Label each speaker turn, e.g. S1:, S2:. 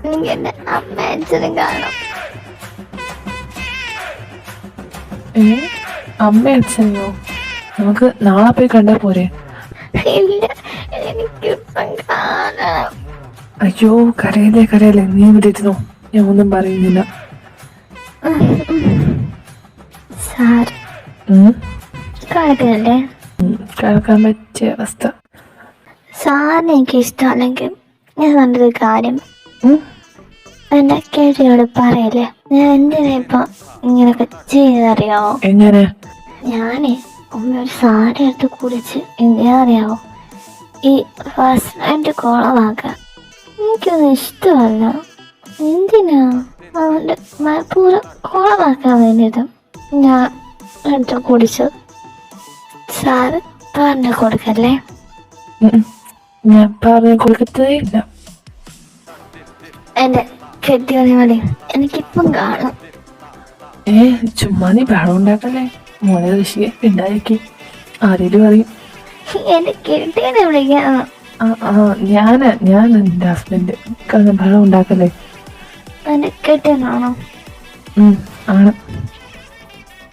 S1: എനിക്ക് എന്റെ അമ്മ അച്ഛനും കാണണം.
S2: അമ്മ അച്ഛനെയോ? നമുക്ക് നാളെ പോയി കണ്ടാ പോരെ?
S1: ഇല്ല, എനിക്കിപ്പം കാണണം.
S2: അയ്യോ കരയല്ലേ, നീ ഇവിടെ ഇരുന്നോ, ഞാൻ ഒന്നും പറയുന്നില്ല.
S1: സാർ കേൾക്കല്ലേ?
S2: കേൾക്കാൻ പറ്റിയ അവസ്ഥ.
S1: സാറിന് എനിക്ക് ഇഷ്ടമല്ലെങ്കിൽ ഞാൻ നല്ലൊരു കാര്യം എന്റെ കേട്ടിയോട് പറയല്ലേ. ഞാൻ എന്തിനാ ഇപ്പൊ ഇങ്ങനൊക്കെ ചെയ്തറിയാവോ?
S2: എങ്ങനെ?
S1: ഞാനേ ഒരു സാരി എടുത്ത് കുടിച്ച് എന്തിനാ അറിയാവോ? ഈ ഫസ്റ്റ് നൈറ്റ് കോളമാക്കാൻ എനിക്കൊന്നും ഇഷ്ടമല്ല. എന്തിനാ അവൻ്റെ പൂരം കോളമാക്കാൻ വേണ്ടിയിട്ട് ഞാൻ എടുത്ത് കുടിച്ചത്. സാറ് പറഞ്ഞു കൊടുക്കല്ലേ?
S2: ഞാൻ പറഞ്ഞു കൊടുക്കത്തേ ഇല്ല.
S1: എന്റെ കെട്ടിയോനെ മതി, എനിക്കിപ്പം കാണും.
S2: ചുമ്മാ നീ ബഹളം ഉണ്ടാക്കല്ലേ മോനെ. ഋഷിയെ ഉണ്ടായിരിക്കും, ആരേലും അറിയും.
S1: എന്റെ കെട്ടിയോനെ വിളിക്കാണ്.
S2: ഞാൻ എന്റെ ഹസ്ബൻഡ്. ബഹളം ഉണ്ടാക്കല്ലേ.
S1: എന്റെ കെട്ടിയോനാണോ?
S2: ആണ്.